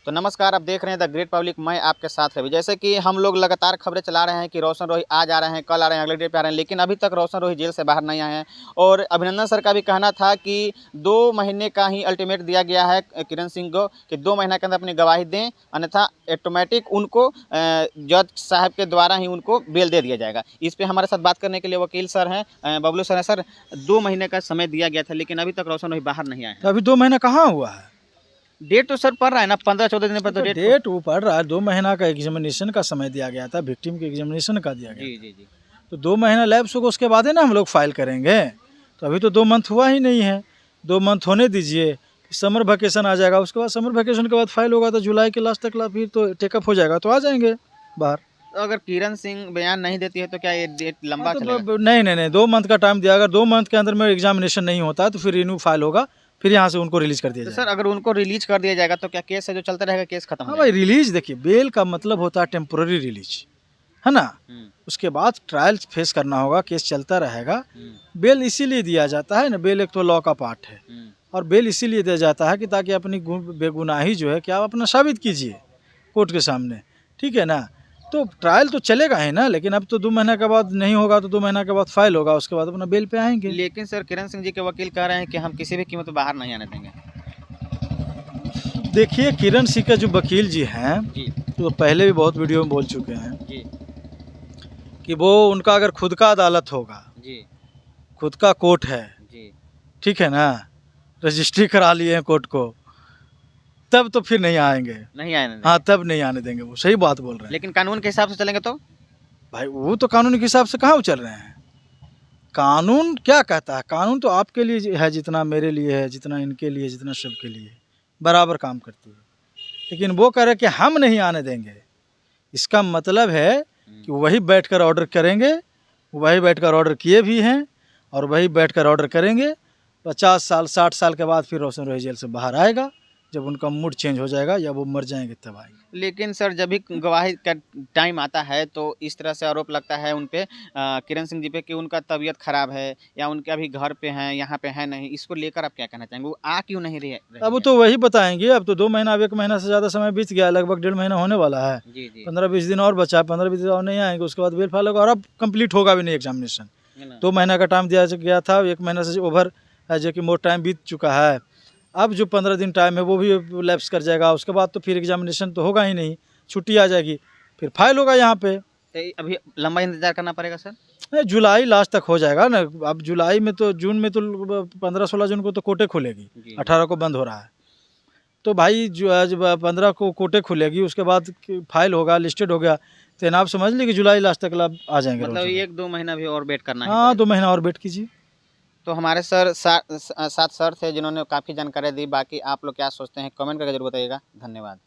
तो नमस्कार, आप देख रहे हैं द ग्रेट पब्लिक। मैं आपके साथ रवि। जैसे कि हम लोग लगातार खबरें चला रहे हैं कि रोशन रोही आज आ रहे हैं, कल आ रहे हैं, अगले डेट पे आ रहे हैं, लेकिन अभी तक रोशन रोही जेल से बाहर नहीं आए हैं। और अभिनंदन सर का भी कहना था कि 2 महीने का ही अल्टीमेट दिया गया है किरण सिंह को कि 2 महीने के अंदर अपनी गवाही दें, अन्यथा ऑटोमेटिक उनको जज साहब के द्वारा ही उनको बेल दे दिया जाएगा। इस पर हमारे साथ बात करने के लिए वकील सर हैं, बबलू सर हैं। सर, 2 महीने का समय दिया गया था, लेकिन अभी तक रोशन रोही बाहर नहीं आए हैं। अभी 2 महीना कहाँ हुआ है? डेट तो सर पड़ रहा है ना, 15-14 दिन पर तो डेट वो पड़ रहा है। 2 महीना का एग्जामिनेशन का समय दिया गया था, विक्टिम के एग्जामिनेशन का दिया गया। जी। तो 2 महीना लैप्स होगा, उसके बाद है ना हम लोग फाइल करेंगे। तो अभी तो 2 मंथ हुआ ही नहीं है। 2 मंथ होने दीजिए, समर वेकेशन आ जाएगा, उसके बाद समर वेकेशन के बाद फाइल होगा तो जुलाई के लास्ट तक फिर तो टेकअप हो जाएगा, तो आ जाएंगे बाहर। तो अगर किरण सिंह बयान नहीं देती है तो क्या ये डेट लंबा चलेगा? नहीं, 2 मंथ का टाइम दिया। अगर 2 मंथ के अंदर में एग्जामिनेशन नहीं होता है तो फिर रिन्यू फाइल होगा, फिर यहाँ से उनको रिलीज कर दिया तो जाएगा। सर, अगर उनको रिलीज कर दिया जाएगा तो क्या केस है जो चलता रहेगा, केस खत्म हो हाँ भाई, जाएगा? रिलीज देखिए, बेल का मतलब होता है टेम्पोररी रिलीज, है ना। उसके बाद ट्रायल फेस करना होगा, केस चलता रहेगा। बेल इसीलिए दिया जाता है ना, बेल एक तो लॉ का पार्ट है, और बेल इसीलिए दिया जाता है कि ताकि अपनी बेगुनाही जो है कि आप अपना साबित कीजिए कोर्ट के सामने, ठीक है ना। तो ट्रायल तो चलेगा ही ना, लेकिन अब तो 2 महीने के बाद नहीं होगा, तो 2 महीने के बाद फाइल होगा, उसके बाद अपना बेल पे आएंगे। लेकिन सर, किरण सिंह जी के वकील कह रहे हैं कि हम किसी भी कीमत पर बाहर नहीं आने देंगे। देखिए, किरण सिंह का जो वकील जी हैं जी तो पहले भी बहुत वीडियो में बोल चुके हैं जी कि वो उनका अगर खुद का अदालत होगा, जी खुद का कोर्ट है, जी ठीक है ना, रजिस्ट्री करा लिए हैं कोर्ट को, तब तो फिर नहीं आएंगे। नहीं आने देंगे। हाँ, तब नहीं आने देंगे, वो सही बात बोल रहे हैं। लेकिन कानून के हिसाब से चलेंगे तो? भाई वो तो कानून के हिसाब से कहाँ चल रहे हैं। कानून क्या कहता है? कानून तो आपके लिए है जितना मेरे लिए है, जितना इनके लिए, जितना सबके लिए बराबर काम करती है। लेकिन वो कह रहे कि हम नहीं आने देंगे, इसका मतलब है कि वही बैठकर ऑर्डर करेंगे, वही बैठकर ऑर्डर किए भी हैं और वही बैठकर ऑर्डर करेंगे। 50 साल 60 साल के बाद फिर रोशन रोही जेल से बाहर आएगा, जब उनका मूड चेंज हो जाएगा या वो मर जाएंगे तब आएंगे। लेकिन सर, जब भी गवाही का टाइम आता है तो इस तरह से आरोप लगता है उन पे, किरण सिंह जी पे, कि उनका तबीयत खराब है या उनके अभी घर पे हैं, यहाँ पे है नहीं। इसको लेकर आप क्या कहना चाहेंगे? वो आ क्यों नहीं रही? अब तो वही बताएंगे। अब तो 2 महीना, अब 1 महीना से ज़्यादा समय बीत गया, लगभग 1.5 महीना होने वाला है। जी 15-20 दिन और बचा है, 15-20 दिन और नहीं आएंगे, उसके बाद बेल फाइल होगा और अब कंप्लीट होगा भी नहीं एग्जामिनेशन। 2 महीना का टाइम दिया गया था, 1 महीना से ओवर है, जो कि मोर टाइम बीत चुका है। अब जो 15 दिन टाइम है वो भी लैप्स कर जाएगा, उसके बाद तो फिर एग्जामिनेशन तो होगा ही नहीं, छुट्टी आ जाएगी, फिर फाइल होगा यहाँ पे। तो अभी लंबा इंतजार करना पड़ेगा सर? जुलाई लास्ट तक हो जाएगा ना। अब जुलाई में तो, जून में तो 15-16 जून को तो कोर्टें खुलेगी, 18 को बंद हो रहा है। तो भाई जो आज 15 को कोर्टें खुलेगी, उसके बाद फाइल होगा, लिस्टेड हो गया, तो आप समझ लीजिए कि जुलाई लास्ट तक आ जाएंगे। मतलब 1-2 महीना भी और वेट करना है? हाँ, 2 महीना और वेट कीजिए। तो हमारे सर साथ सर थे जिन्होंने काफ़ी जानकारी दी। बाकी आप लोग क्या सोचते हैं, कमेंट करके जरूर बताइएगा। धन्यवाद।